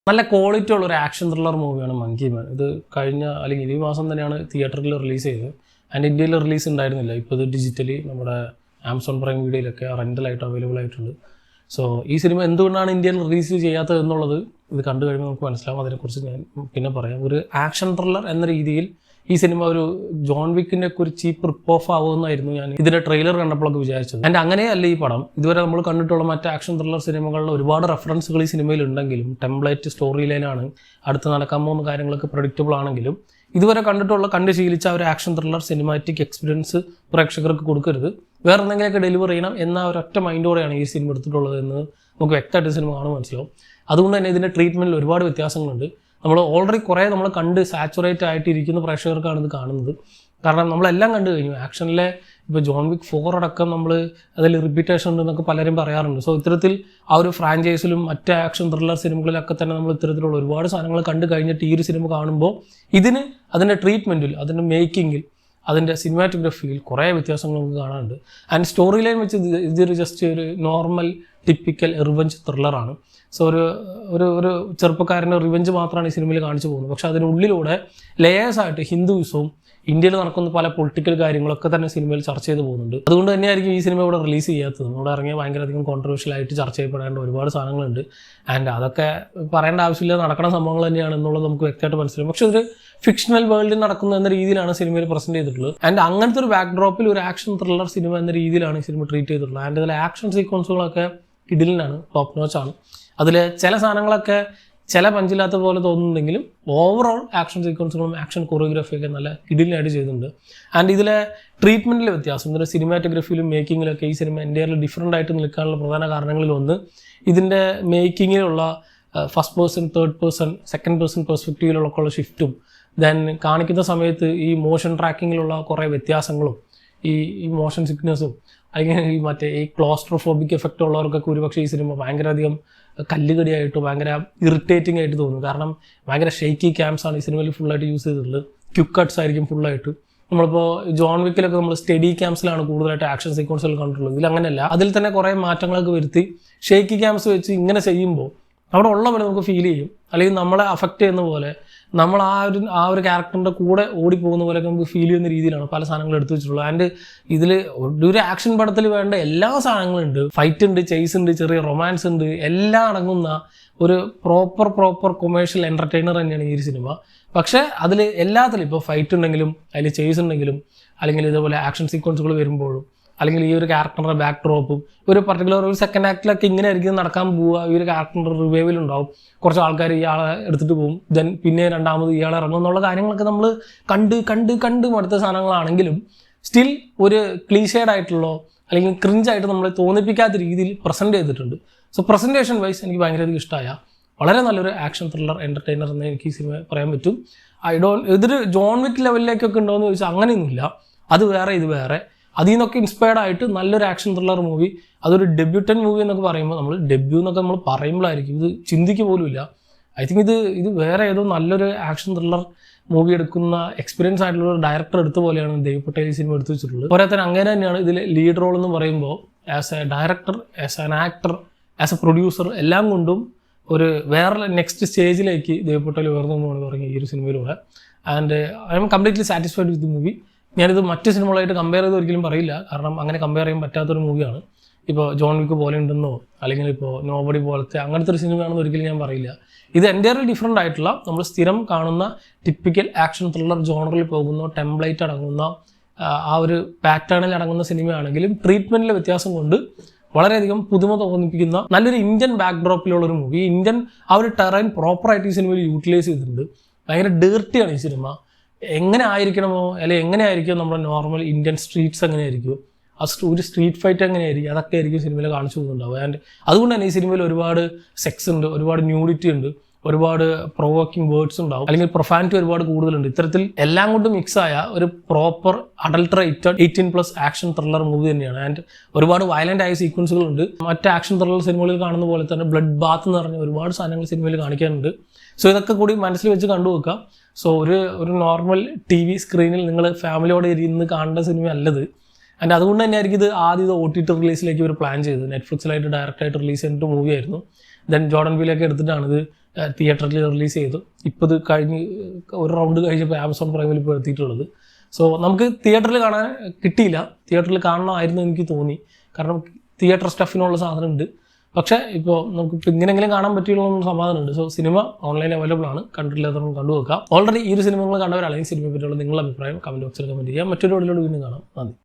നല്ല ക്വാളിറ്റി ഉള്ള ഒരു ആക്ഷൻ ത്രില്ലർ മൂവിയാണ് മങ്കി മാൻ. ഇത് കഴിഞ്ഞ അല്ലെങ്കിൽ ഈ മാസം തന്നെയാണ് തിയേറ്ററിൽ റിലീസ് ചെയ്തത്. ആൻഡ് ഇന്ത്യയിൽ റിലീസ് ഉണ്ടായിരുന്നില്ല. ഇപ്പോൾ ഇത് ഡിജിറ്റലി നമ്മുടെ ആമസോൺ പ്രൈം വീഡിയോയിലൊക്കെ റെൻ്റലായിട്ട് അവൈലബിൾ ആയിട്ടുണ്ട്. സോ ഈ സിനിമ എന്തുകൊണ്ടാണ് ഇന്ത്യയിൽ റിലീസ് ചെയ്യാത്തത് എന്നുള്ളത് ഇത് കണ്ടു കഴിയുമ്പോൾ നമുക്ക് മനസ്സിലാവും. അതിനെക്കുറിച്ച് ഞാൻ പിന്നെ പറയാം. ഒരു ആക്ഷൻ ത്രില്ലർ എന്ന രീതിയിൽ ഈ സിനിമ ഒരു ജോൺ വിക്കിൻ്റെ ഒക്കെ ഒരു ചീപ്പ് റിപ്പ് ഓഫ് ആവുമെന്നായിരുന്നു ഞാൻ ഇതിൻ്റെ ട്രെയിലർ കണ്ടപ്പോഴൊക്കെ വിചാരിച്ചത്. ആൻഡ് അങ്ങനെയല്ല ഈ പടം. ഇതുവരെ നമ്മൾ കണ്ടിട്ടുള്ള മറ്റ് ആക്ഷൻ ത്രില്ലർ സിനിമകളിൽ ഒരുപാട് റെഫറൻസുകൾ ഈ സിനിമയിൽ ഉണ്ടെങ്കിലും ടെംപ്ലേറ്റ് സ്റ്റോറി ലൈനാണ്, അടുത്ത് നടക്കാൻ പോകുന്ന കാര്യങ്ങളൊക്കെ പ്രഡിക്റ്റബിൾ ആണെങ്കിലും ഇതുവരെ കണ്ട് ശീലിച്ച ഒരു ആക്ഷൻ ത്രില്ലർ സിനിമാറ്റിക് എക്സ്പീരിയൻസ് പ്രേക്ഷകർക്ക് കൊടുക്കരുത്, വേറെ എന്തെങ്കിലുമൊക്കെ ഡെലിവർ ചെയ്യണം എന്ന ഒരൊറ്റ മൈൻഡോടെയാണ് ഈ സിനിമ എടുത്തിട്ടുള്ളത് എന്ന് നമുക്ക് വ്യക്തമായിട്ട് സിനിമ കാണുമ്പോൾ മനസ്സിലാവും. അതുകൊണ്ട് തന്നെ ഇതിൻ്റെ ട്രീറ്റ്മെൻറ്റിൽ ഒരുപാട് വ്യത്യാസങ്ങളുണ്ട്. നമ്മൾ ഓൾറെഡി കുറേ നമ്മൾ കണ്ട് സാച്ചുറേറ്റ് ആയിട്ടിരിക്കുന്ന പ്രേക്ഷകർക്കാണ് ഇത് കാണുന്നത്. കാരണം നമ്മളെല്ലാം കണ്ടു കഴിഞ്ഞു. ആക്ഷനിലെ ഇപ്പോൾ ജോൺ വിക്ക് 4 അടക്കം നമ്മൾ അതിൽ റിപ്പീറ്റേഷൻ ഉണ്ടെന്നൊക്കെ പലരും പറയാറുണ്ട്. സോ ഇത്തരത്തിൽ ആ ഒരു ഫ്രാഞ്ചൈസിലും മറ്റ് ആക്ഷൻ ത്രില്ലർ സിനിമകളിലൊക്കെ തന്നെ നമ്മൾ ഇത്തരത്തിലുള്ള ഒരുപാട് സാധനങ്ങൾ കണ്ടു കഴിഞ്ഞിട്ട് ഈ ഒരു സിനിമ കാണുമ്പോൾ ഇതിന് അതിൻ്റെ ട്രീറ്റ്മെൻറ്റിൽ, അതിൻ്റെ മേക്കിങ്ങിൽ, അതിൻ്റെ സിനിമാറ്റോഗ്രഫിയിൽ കുറേ വ്യത്യാസങ്ങൾ നമുക്ക് കാണാനുണ്ട്. ആൻഡ് സ്റ്റോറി ലൈൻ വെച്ച് ഇതൊരു ജസ്റ്റ് ഒരു നോർമൽ ടിപ്പിക്കൽ റിവഞ്ച് ത്രില്ലറാണ്. സോ ഒരു ചെറുപ്പക്കാരൻ്റെ റിവഞ്ച് മാത്രമാണ് ഈ സിനിമയിൽ കാണിച്ചു പോകുന്നത്. പക്ഷേ അതിനുള്ളിലൂടെ ലേയേഴ്സായിട്ട് ഹിന്ദുയിസവും ഇന്ത്യയിൽ നടക്കുന്ന പല പൊളിറ്റിക്കൽ കാര്യങ്ങളൊക്കെ തന്നെ സിനിമയിൽ ചർച്ച ചെയ്ത് പോകുന്നുണ്ട്. അതുകൊണ്ട് തന്നെയായിരിക്കും ഈ സിനിമ ഇവിടെ റിലീസ് ചെയ്യാത്തത്. ഇവിടെ ഇറങ്ങിയ ഭയങ്കരധികം കോൺട്രവേഴ്ഷ്യൽ ആയിട്ട് ചർച്ച ചെയ്യപ്പെടേണ്ട ഒരുപാട് സാധനങ്ങളുണ്ട്. ആൻഡ് അതൊക്കെ പറയേണ്ട ആവശ്യമില്ല, നടക്കുന്ന സംഭവങ്ങൾ തന്നെയാണ് എന്നുള്ളത് നമുക്ക് വ്യക്തമായിട്ട് മനസ്സിലാവും. പക്ഷേ ഒരു ഫിക്ഷണൽ വേൾഡിൽ നടക്കുന്ന എന്ന രീതിയിലാണ് സിനിമയിൽ പ്രസന്റ് ചെയ്തിട്ടുള്ളത്. ആൻഡ് അങ്ങനത്തെ ഒരു ബാക്ക്ഡ്രോപ്പിൽ ഒരു ആക്ഷൻ ത്രില്ലർ സിനിമ എന്ന രീതിയിലാണ് ഈ സിനിമ ട്രീറ്റ് ചെയ്തിട്ടുള്ളത്. ആൻഡ് അതിലെ ആക്ഷൻ സീക്വൻസുകളൊക്കെ കിടിലിനാണ്, ടോപ്പ് നോച്ചാണ്. അതിൽ ചില സാധനങ്ങളൊക്കെ ചില പഞ്ചില്ലാത്ത പോലെ തോന്നുന്നുണ്ടെങ്കിലും ഓവറോൾ ആക്ഷൻ സീക്വൻസുകളും ആക്ഷൻ കൊറിയോഗ്രാഫിയൊക്കെ നല്ല കിടിലിനായിട്ട് ചെയ്തിട്ടുണ്ട്. ആൻഡ് ഇതിലെ ട്രീറ്റ്മെൻറ്റിലെ വ്യത്യാസം, ഇതിൻ്റെ സിനിമാറ്റോഗ്രഫിയിലും മേക്കിങ്ങിലൊക്കെ ഈ സിനിമ എൻ്റയർലി ഡിഫറൻ്റ് ആയിട്ട് നിൽക്കാനുള്ള പ്രധാന കാരണങ്ങളിൽ ഒന്ന് ഇതിൻ്റെ മേക്കിങ്ങിലുള്ള first person, third person, second person പെർസ്പെക്റ്റീവിലുള്ള ഷിഫ്റ്റും ദെൻ കാണിക്കുന്ന സമയത്ത് ഈ മോഷൻ ട്രാക്കിങ്ങിലുള്ള കുറേ വ്യത്യാസങ്ങളും ഈ മോഷൻ സിക്നെസ്സും അല്ലെങ്കിൽ ഈ ക്ലോസ്ട്രോഫോബിക് എഫക്റ്റ് ഉള്ളവർക്കൊക്കെ ഒരുപക്ഷെ ഈ സിനിമ ഭയങ്കരധികം കല്ലുകടിയായിട്ട് ഭയങ്കര ഇറിറ്റേറ്റിംഗ് ആയിട്ട് തോന്നും. കാരണം ഭയങ്കര ഷെയ്ക്കി ക്യാംസാണ് ഈ സിനിമയിൽ ഫുള്ളായിട്ട് യൂസ് ചെയ്തിട്ടുള്ളത്. ക്വിക്ക് കട്ട്സ് ആയിരിക്കും ഫുള്ളായിട്ട്. നമ്മളിപ്പോൾ ജോൺ വിക്കിലൊക്കെ നമ്മൾ സ്റ്റഡി ക്യാംസിലാണ് കൂടുതലായിട്ട് ആക്ഷൻ സീക്വൻസുകൾ കണ്ടിട്ടുള്ളത്. ഇതിൽ അങ്ങനെയല്ല. അതിൽ തന്നെ കുറേ മാറ്റങ്ങളൊക്കെ വരുത്തി ഷെയ്ക്കി ക്യാംസ് വെച്ച് ഇങ്ങനെ ചെയ്യുമ്പോൾ അവിടെ ഉള്ള പോലെ നമുക്ക് ഫീൽ ചെയ്യും. അല്ലെങ്കിൽ നമ്മളെ അഫക്റ്റ് ചെയ്യുന്ന പോലെ, നമ്മൾ ആ ഒരു ക്യാരക്ടറിൻ്റെ കൂടെ ഓടിപ്പോകുന്ന പോലെയൊക്കെ നമുക്ക് ഫീൽ ചെയ്യുന്ന രീതിയിലാണ് പല സാധനങ്ങളും എടുത്തു വെച്ചിട്ടുള്ളത്. ആൻഡ് ഇതിൽ ഒരു ആക്ഷൻ പടത്തിൽ വേണ്ട എല്ലാ സാധനങ്ങളും ഉണ്ട്. ഫൈറ്റ് ഉണ്ട്, ചേസ് ഉണ്ട്, ചെറിയ റൊമാൻസ് ഉണ്ട്, എല്ലാം അടങ്ങുന്ന ഒരു പ്രോപ്പർ കൊമേഴ്ഷ്യൽ എൻ്റർടൈനർ തന്നെയാണ് ഈ ഒരു സിനിമ. പക്ഷേ അതിൽ എല്ലാത്തിലും ഇപ്പോൾ ഫൈറ്റ് ഉണ്ടെങ്കിലും അതിൽ ചേസ് ഉണ്ടെങ്കിലും അല്ലെങ്കിൽ ഇതേപോലെ ആക്ഷൻ സീക്വൻസുകൾ വരുമ്പോഴും അല്ലെങ്കിൽ ഈ ഒരു ക്യാരക്ടറിൻ്റെ ബാക്ക് ഡ്രോപ്പും ഒരു പർട്ടിക്കുലർ ഒരു സെക്കൻഡ് ആക്ടിലൊക്കെ ഇങ്ങനെ ആയിരിക്കും നടക്കാൻ പോവുക. ഈ ഒരു ക്യാരക്ടറിൻ്റെ റിവൈവലുണ്ടാവും, കുറച്ച് ആൾക്കാർ ഇയാളെ എടുത്തിട്ട് പോകും, ദെൻ പിന്നെ രണ്ടാമത് ഇയാളെ ഇറങ്ങും എന്നുള്ള കാര്യങ്ങളൊക്കെ നമ്മൾ കണ്ട് മടുത്ത സാധനങ്ങളാണെങ്കിലും സ്റ്റിൽ ഒരു ക്ലീഷേഡ് ആയിട്ടുള്ളോ അല്ലെങ്കിൽ ക്രിഞ്ചായിട്ട് നമ്മളെ തോന്നിപ്പിക്കാത്ത രീതിയിൽ പ്രസൻറ്റ് ചെയ്തിട്ടുണ്ട്. സോ പ്രസൻറ്റേഷൻ വൈസ് എനിക്ക് ഭയങ്കരധികം ഇഷ്ടമായ വളരെ നല്ലൊരു ആക്ഷൻ ത്രില്ലർ എൻ്റർടൈനർ എന്ന് എനിക്ക് ഈ സിനിമ പറയാൻ പറ്റും. ഇതൊരു ജോൺ വിക്ക് ലെവലിലേക്കൊക്കെ ഉണ്ടോ എന്ന് ചോദിച്ചാൽ അങ്ങനെയൊന്നുമില്ല. അത് വേറെ, ഇത് വേറെ. അതിൽ നിന്നൊക്കെ ഇൻസ്പയർഡ് ആയിട്ട് നല്ലൊരു ആക്ഷൻ ത്രില്ലർ മൂവി. അതൊരു ഡെബ്യൂട്ടൻ മൂവി എന്നൊക്കെ പറയുമ്പോൾ ഡെബ്യൂ എന്നൊക്കെ നമ്മൾ പറയുമ്പോഴായിരിക്കും ഇത് ചിന്തിക്കുക പോലും ഇല്ല. ഐ തിങ്ക് ഇത് വേറെ ഏതോ നല്ലൊരു ആക്ഷൻ ത്രില്ലർ മൂവി എടുക്കുന്ന എക്സ്പീരിയൻസ് ആയിട്ടുള്ള ഒരു ഡയറക്ടർ എടുത്ത പോലെയാണ് ദേവ് പട്ടേൽ ഈ സിനിമ എടുത്തു വെച്ചിട്ടുള്ളത്. പോരാ തന്നെ അങ്ങനെ തന്നെയാണ് ഇതിൽ ലീഡ് റോൾ എന്ന് പറയുമ്പോൾ as A director, as an actor, as A producer എല്ലാം കൊണ്ടും ഒരു വേറെ നെക്സ്റ്റ് സ്റ്റേജിലേക്ക് ദേവ് പട്ടേൽ ഉയർന്നു എന്നാണ് പറയുന്നത് ഈ ഒരു സിനിമയിലൂടെ. And I am completely satisfied with the movie. ഞാനിത് മറ്റ് സിനിമകളായിട്ട് കമ്പയർ ചെയ്ത് ഒരിക്കലും പറയില്ല. കാരണം അങ്ങനെ കമ്പയർ ചെയ്യാൻ പറ്റാത്തൊരു മൂവിയാണ്. ഇപ്പോൾ ജോൺ വിക്ക് പോലെ ഉണ്ടെന്നോ അല്ലെങ്കിൽ ഇപ്പോൾ നോബഡി പോലത്തെ അങ്ങനത്തെ ഒരു സിനിമയാണെന്ന് ഒരിക്കലും ഞാൻ പറയില്ല. ഇത് എൻ്റയർലി ഡിഫറൻ്റ് ആയിട്ടുള്ള നമ്മൾ സ്ഥിരം കാണുന്ന ടിപ്പിക്കൽ ആക്ഷൻ ത്രില്ലർ ജോണറിൽ പോകുന്ന ടെംപ്ലേറ്റ് അടങ്ങുന്ന ആ ഒരു പാറ്റേണിൽ അടങ്ങുന്ന സിനിമയാണെങ്കിലും ട്രീറ്റ്മെൻറ്റിലെ വ്യത്യാസം കൊണ്ട് വളരെയധികം പുതുമ തോന്നിപ്പിക്കുന്ന നല്ലൊരു ഇന്ത്യൻ ബാക്ക്ഡ്രോപ്പിലുള്ളൊരു മൂവി. ഇന്ത്യൻ ആ ഒരു ടെറൈൻ പ്രോപ്പറായിട്ട് ഈ സിനിമയിൽ യൂട്ടിലൈസ് ചെയ്തിട്ടുണ്ട്. ഭയങ്കര ഡേർട്ടിയാണ് ഈ സിനിമ. എങ്ങനെ ആയിരിക്കണമോ അല്ലെങ്കിൽ എങ്ങനെയായിരിക്കും നമ്മുടെ നോർമൽ ഇന്ത്യൻ സ്ട്രീറ്റ്സ് എങ്ങനെയായിരിക്കും, ഒരു സ്ട്രീറ്റ് ഫൈറ്റ് എങ്ങനെയായിരിക്കും, അതൊക്കെ ആയിരിക്കും സിനിമയിൽ കാണിച്ചു പോകുന്നുണ്ടാവും. ആൻഡ് അതുകൊണ്ട് തന്നെ ഈ സിനിമയിൽ ഒരുപാട് സെക്സ് ഉണ്ട്, ഒരുപാട് ന്യൂഡിറ്റി ഉണ്ട്, ഒരുപാട് പ്രൊവോക്കിംഗ് വേർഡ്സ് ഉണ്ടാവും, അല്ലെങ്കിൽ പ്രൊഫാനിറ്റി ഒരുപാട് കൂടുതലുണ്ട്. ഇത്തരത്തിൽ എല്ലാം കൊണ്ടും മിക്സായ ഒരു പ്രോപ്പർ അഡൾട്ടറേറ്റഡ് 18+ ആക്ഷൻ ത്രില്ലർ മൂവി തന്നെയാണ്. ആൻഡ് ഒരുപാട് വയലൻ്റ് ആയ സീക്വൻസുകളുണ്ട്. മറ്റ് ആക്ഷൻ ത്രില്ലർ സിനിമകളിൽ കാണുന്ന പോലെ തന്നെ ബ്ലഡ് ബാത്ത് എന്ന് പറഞ്ഞ ഒരുപാട് സാധനങ്ങൾ സിനിമയിൽ കാണിക്കാനുണ്ട്. സോ ഇതൊക്കെ കൂടി മനസ്സിൽ വെച്ച് കണ്ടുവെക്കാം. സോ ഒരു നോർമൽ TV സ്ക്രീനിൽ നിങ്ങൾ ഫാമിലിയോടെ ഇരുന്ന് കാണേണ്ട സിനിമ അല്ലത്. ആൻഡ് അതുകൊണ്ട് തന്നെയായിരിക്കും ഇത് ആദ്യം OTT റിലീസിലേക്ക് ഇവർ പ്ലാൻ ചെയ്തത്. നെറ്റ്ഫ്ലിക്സിലായിട്ട് ഡയറക്റ്റായിട്ട് റിലീസ് ചെയ്തിട്ട് മൂവിയായിരുന്നു. ദെൻ ജോർഡൻ പീലൊക്കെ എടുത്തിട്ടാണ് ഇത് തിയേറ്ററിൽ റിലീസ് ചെയ്തു. ഇപ്പോൾ ഇത് കഴിഞ്ഞ് ഒരു റൗണ്ട് കഴിഞ്ഞപ്പോൾ ആമസോൺ പ്രൈമിൽ ഇപ്പോൾ എത്തിയിട്ടുള്ളത്. സോ നമുക്ക് തിയേറ്ററിൽ കാണാൻ കിട്ടിയില്ല, തിയേറ്ററിൽ കാണണമായിരുന്നു എനിക്ക് തോന്നി. കാരണം തിയേറ്റർ സ്റ്റഫിനുള്ള സാധനം ഉണ്ട്. പക്ഷേ ഇപ്പോൾ നമുക്ക് ഇപ്പോൾ ഇങ്ങനെയെങ്കിലും കാണാൻ പറ്റിയുള്ള സമാധാനമുണ്ട്. സോ സിനിമ ഓൺലൈൻ അവൈലബിൾ ആണ്, കണ്ടിട്ടില്ലാത്തവർക്ക് കണ്ടുവെക്കാം. ഓൾറെഡി ഈ ഒരു സിനിമകൾ കണ്ടവരാണെങ്കിൽ സിനിമയെ പറ്റിയുള്ള നിങ്ങളുടെ അഭിപ്രായം കമൻറ്റ് ബോക്സിൽ കമൻറ്റ് ചെയ്യാം. മറ്റൊരു വീഡിയോയിലൂടെ വീണ്ടും കാണാം. നന്ദി.